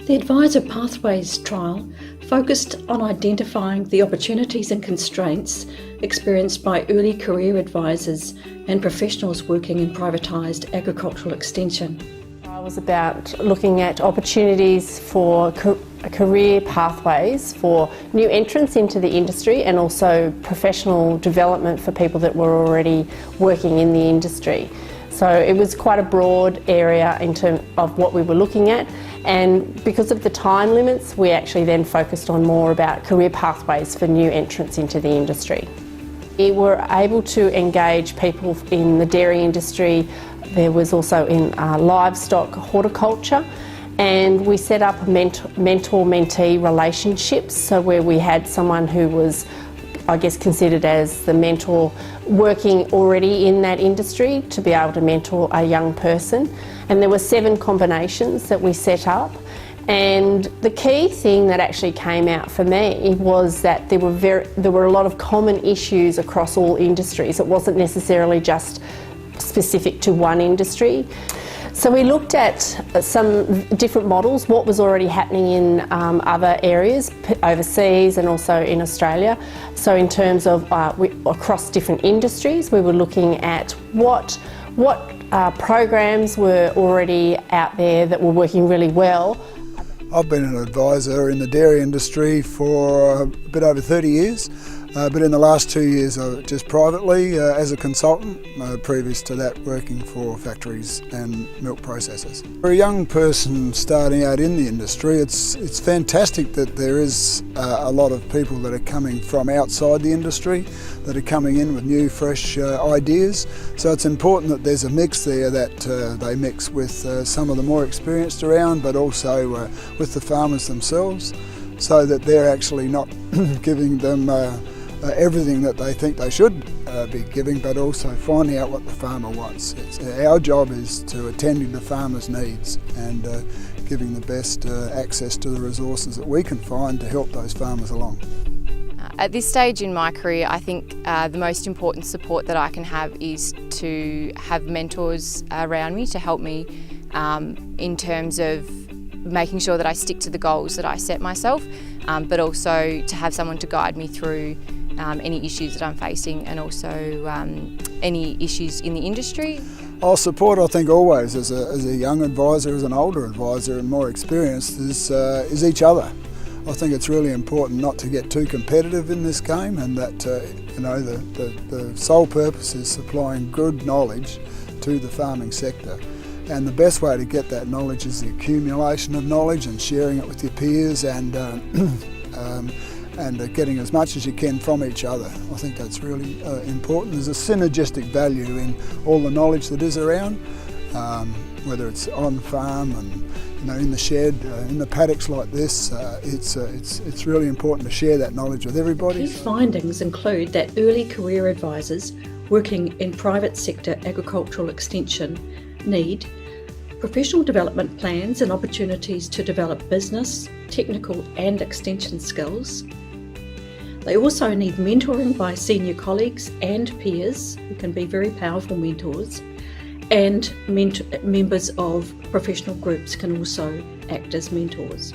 The Advisor Pathways trial focused on identifying the opportunities and constraints experienced by early career advisors and professionals working in privatised agricultural extension. It was about looking at opportunities for career pathways for new entrants into the industry and also professional development for people that were already working in the industry. So it was quite a broad area in terms of what we were looking at, and because of the time limits we actually then focused on more about career pathways for new entrants into the industry. We were able to engage people in the dairy industry. There was also in livestock, horticulture, and we set up mentor-mentee relationships, so where we had someone who was, I guess, considered as the mentor working already in that industry to be able to mentor a young person. And there were 7 combinations that we set up. And the key thing that actually came out for me was that there were a lot of common issues across all industries. It wasn't necessarily just specific to one industry. So we looked at some different models, what was already happening in other areas, overseas and also in Australia. So in terms of across different industries, we were looking at what programs were already out there that were working really well. I've been an advisor in the dairy industry for a bit over 30 years. But in the last 2 years just privately as a consultant, previous to that working for factories and milk processors. For a young person starting out in the industry, it's fantastic that there is a lot of people that are coming from outside the industry, that are coming in with new fresh ideas. So it's important that there's a mix there, that they mix with some of the more experienced around, but also with the farmers themselves, so that they're actually not giving them everything that they think they should be giving, but also finding out what the farmer wants. Our job is to attend to the farmer's needs and giving the best access to the resources that we can find to help those farmers along. At this stage in my career, I think the most important support that I can have is to have mentors around me to help me in terms of making sure that I stick to the goals that I set myself, but also to have someone to guide me through any issues that I'm facing, and also any issues in the industry. I'll support, I think, always as a young advisor, as an older advisor and more experienced, is each other. I think it's really important not to get too competitive in this game, and that the sole purpose is supplying good knowledge to the farming sector. And the best way to get that knowledge is the accumulation of knowledge and sharing it with your peers, and getting as much as you can from each other. I think that's really important. There's a synergistic value in all the knowledge that is around, whether it's on farm and in the shed, in the paddocks like this. It's really important to share that knowledge with everybody. Key findings include that early career advisors working in private sector agricultural extension need professional development plans and opportunities to develop business, technical and extension skills. They also need mentoring by senior colleagues and peers, who can be very powerful mentors, and members of professional groups can also act as mentors.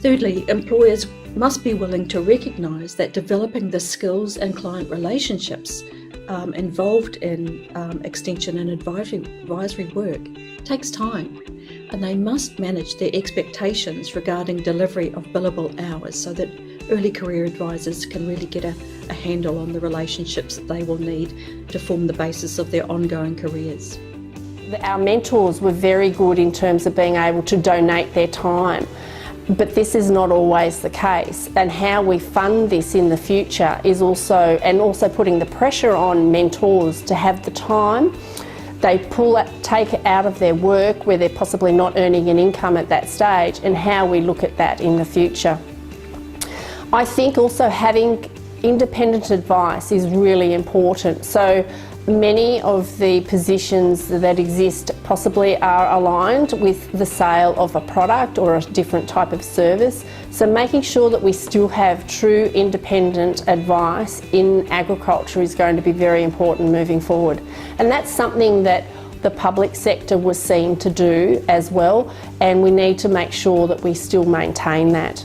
Thirdly, employers must be willing to recognise that developing the skills and client relationships involved in extension and advisory work takes time, and they must manage their expectations regarding delivery of billable hours so that early career advisors can really get a handle on the relationships that they will need to form the basis of their ongoing careers. Our mentors were very good in terms of being able to donate their time, but this is not always the case, and how we fund this in the future is also putting the pressure on mentors to have the time. They take it out of their work where they're possibly not earning an income at that stage, and how we look at that in the future. I think also having independent advice is really important. So many of the positions that exist possibly are aligned with the sale of a product or a different type of service. So making sure that we still have true independent advice in agriculture is going to be very important moving forward. And that's something that the public sector was seen to do as well, and we need to make sure that we still maintain that.